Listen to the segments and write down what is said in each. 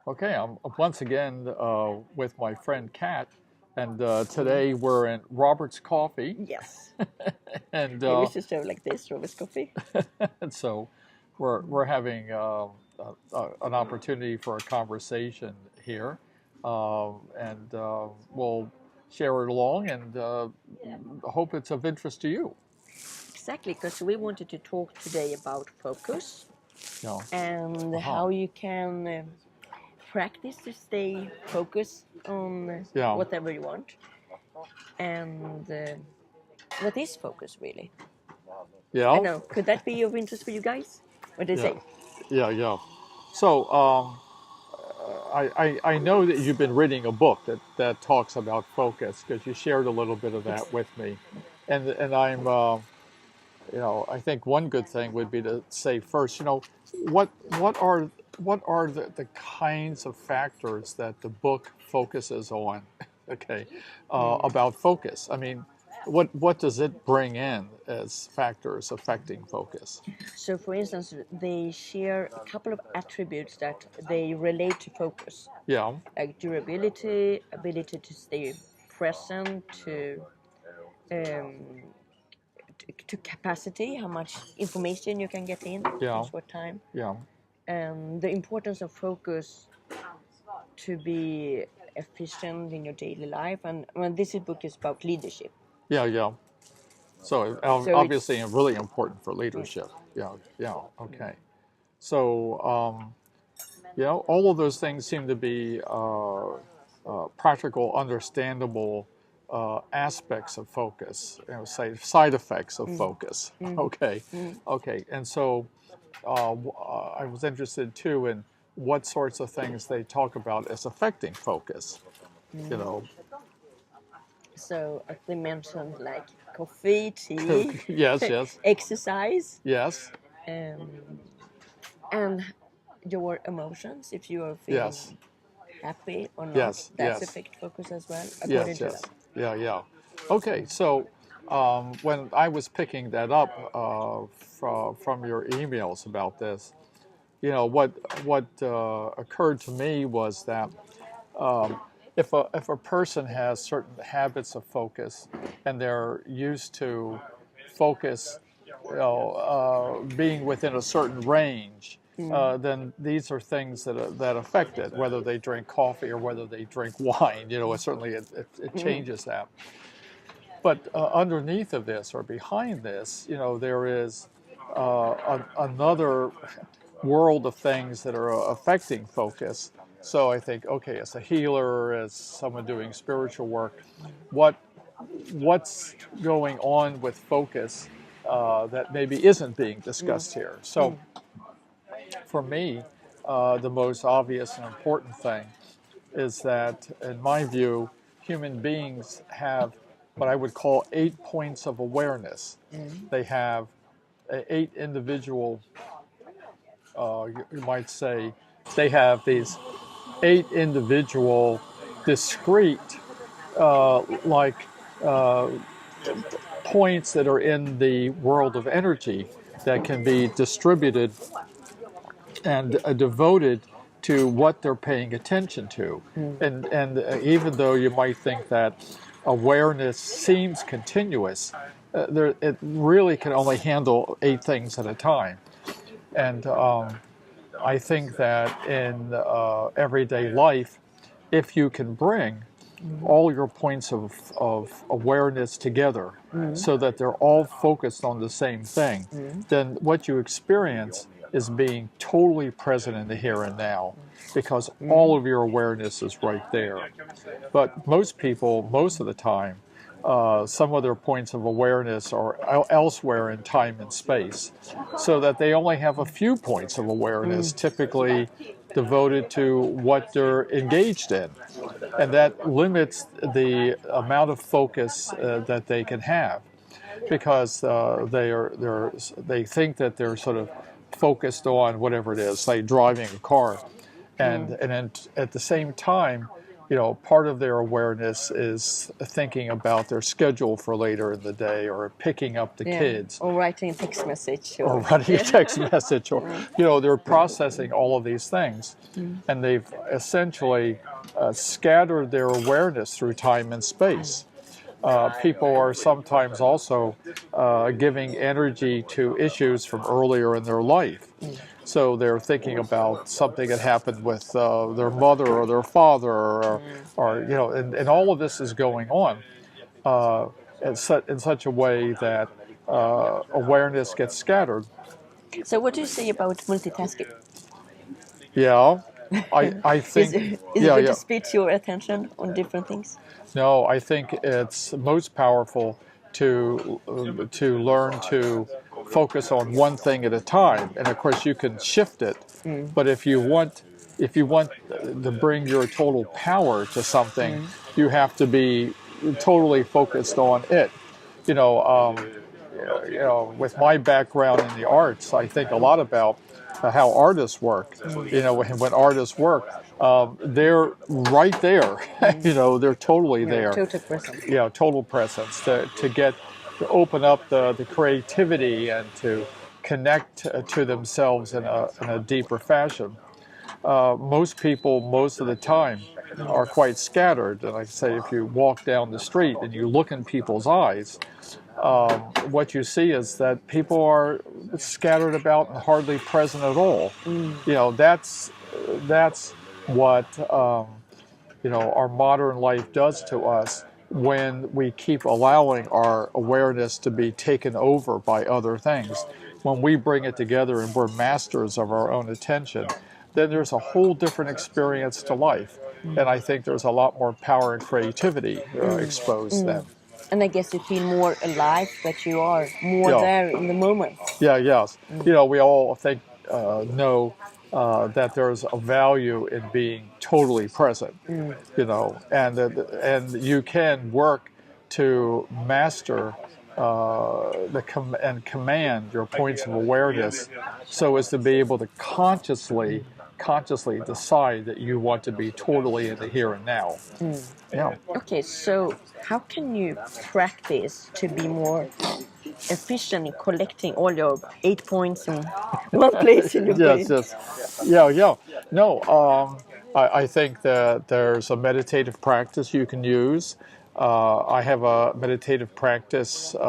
Okay, I'm once again with my friend Kat, and today we're in Robert's Coffee, Yes. and Maybe we should show like this, Robert's coffee. and so we're having an opportunity for a conversation here, and we'll share it along, and hope it's of interest to you. Exactly, because we wanted to talk today about focus You know, and uh-huh. how you can practice to stay focused on Yeah, whatever you want. And what is focus really? I yeah, know. Could that be of interest for you guys? What do you yeah, say? yeah. So. I know that you've been reading a book that talks about focus because you shared a little bit of that with me, and I'm I think one good thing would be to say first, what what are what are the kinds of factors that the book focuses on? Okay, about focus. I mean, what does it bring in as factors affecting focus? So, for instance, they share a couple of attributes that they relate to focus, Yeah, like durability, ability to stay present, um, to capacity, how much information you can get in yeah, short time, yeah, and the importance of focus to be efficient in your daily life. And well, this book is about leadership. yeah. So So obviously it's really important for mm, leadership. Yeah, yeah, okay. So all of those things seem to be practical, understandable aspects of focus. Say side effects of focus. Okay, okay. And so I was interested too in what sorts of things they talk about as affecting focus. You know, so as they mentioned, like coffee, tea, yes, yes, exercise, yes, um, and your emotions. If you are yes, feeling happy or not, yes, that's yes. affect focus as well, according Yes, to them. yes. Yeah, yeah. Okay, so when I was picking that up from your emails about this, what occurred to me was that if a person has certain habits of focus and they're used to focus, being within a certain range, then these are things that affect it. Whether they drink coffee or whether they drink wine, certainly it changes that. But underneath of this or behind this, there is another world of things that are affecting focus. So I think, okay, as a healer, as someone doing spiritual work, what what's going on with focus that maybe isn't being discussed here? So for me, the most obvious and important thing is that, in my view, human beings have what I would call 8 points of awareness. They have eight individual, you might say, they have these eight individual, discrete, like points that are in the world of energy that can be distributed and devoted to what they're paying attention to. And even though you might think that awareness seems continuous, it really can only handle eight things at a time. And I think that in everyday life, if you can bring all your points of awareness together so that they're all focused on the same thing, then what you experience is being totally present in the here and now because all of your awareness is right there. But most people, most of the time, some of their points of awareness are elsewhere in time and space, so that they only have a few points of awareness, typically devoted to what they're engaged in. And that limits the amount of focus that they can have because they think that they're sort of focused on whatever it is, like driving a car, and then at the same time part of their awareness is thinking about their schedule for later in the day, or picking up the kids, or writing a text message, or writing a text message, or they're processing all of these things, and they've essentially scattered their awareness through time and space. People are sometimes also giving energy to issues from earlier in their life. So they're thinking about something that happened with their mother or their father, and all of this is going on in such a way that awareness gets scattered. So what do you say about multitasking? Yeah, I think, is it good to split your attention on different things? No, I think it's most powerful to learn to focus on one thing at a time, and of course you can shift it. But if you want to bring your total power to something, you have to be totally focused on it. With my background in the arts, I think a lot about how artists work. When artists work, they're right there. They're totally there. Total presence. Yeah, total presence to open up the creativity and to connect to themselves in a deeper fashion. Most people, most of the time, are quite scattered. And like I say, if you walk down the street and you look in people's eyes, what you see is that people are scattered about and hardly present at all. That's what our modern life does to us when we keep allowing our awareness to be taken over by other things. When we bring it together and we're masters of our own attention, then there's a whole different experience to life. And I think there's a lot more power and creativity exposed then. And I guess you feel more alive, that you are more there in the moment. Yeah, yes. We all think, know that there's a value in being totally present, and you can work to master and command your points of awareness so as to be able to consciously decide that you want to be totally in the here and now. Yeah. Okay, so how can you practice to be more efficient in collecting all your 8 points in one place in your brain? Yes. Yeah. No, I think that there's a meditative practice you can use. I have a meditative practice in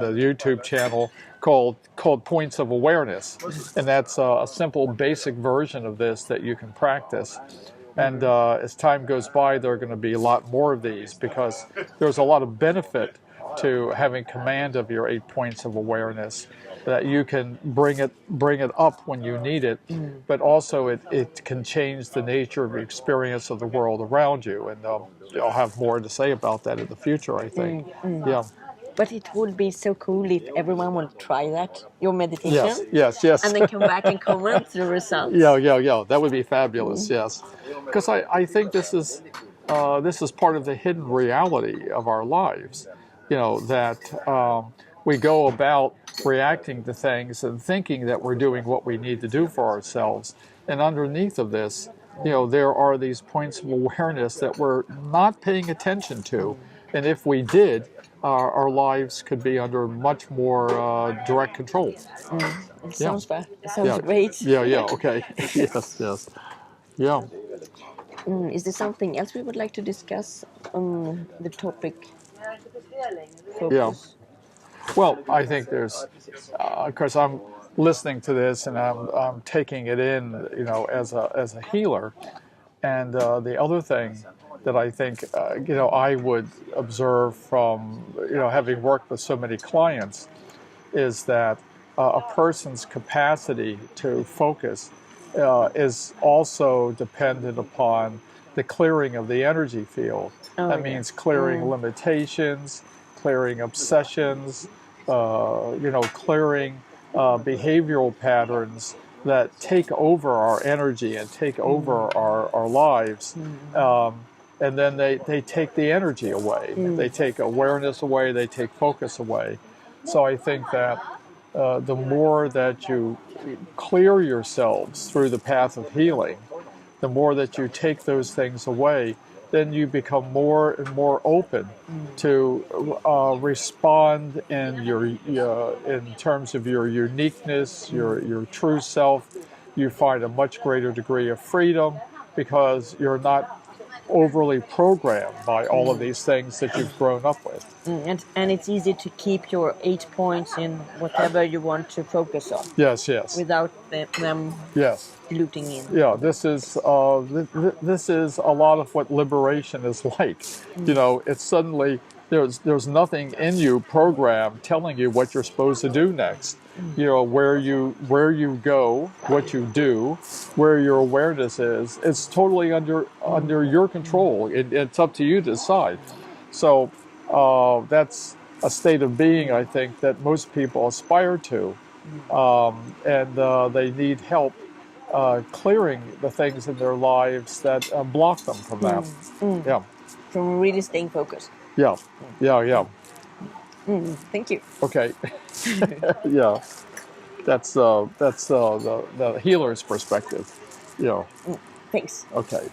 the YouTube channel called Points of Awareness, and that's a simple, basic version of this that you can practice. And as time goes by, there are going to be a lot more of these, because there's a lot of benefit to having command of your 8 points of awareness, that you can bring it up when you need it, but also it can change the nature of your experience of the world around you. And I'll have more to say about that in the future, I think. Yeah. But it would be so cool if everyone would try that, your meditation. Yes. And then come back and comment the results. Yeah. That would be fabulous, yes. Because I think this is part of the hidden reality of our lives, that we go about reacting to things and thinking that we're doing what we need to do for ourselves. And underneath of this, there are these points of awareness that we're not paying attention to. And if we did, our lives could be under much more direct control. It sounds bad. It sounds great. Yeah. Okay. Yes. Yeah. Is there something else we would like to discuss on the topic? Focus? Yeah. Well, I think there's, of course, I'm listening to this and I'm taking it in, as a healer. And the other thing that I think, I would observe from, having worked with so many clients, is that a person's capacity to focus is also dependent upon the clearing of the energy field. That means clearing limitations, clearing obsessions, clearing behavioral patterns that take over our energy and take over our lives. And then they take the energy away. They take awareness away, they take focus away. So I think that the more that you clear yourselves through the path of healing, the more that you take those things away, then you become more and more open to respond in terms of your uniqueness, your true self. You find a much greater degree of freedom because you're not overly programmed by all of these things that you've grown up with. And it's easy to keep your 8 points in whatever you want to focus on Yes, yes, without them yes. diluting in. Yeah, this is this is a lot of what liberation is like. You know, it's suddenly there's nothing in you programmed telling you what you're supposed to do next. You know, where you go, what you do, where your awareness is. It's totally under your control. It's up to you to decide. So that's a state of being, I think, that most people aspire to, and they need help clearing the things in their lives that block them from that. Yeah, From really staying focused. yeah, yeah, yeah. Thank you. Okay, yeah. That's the healer's perspective. Yeah. Thanks. Okay.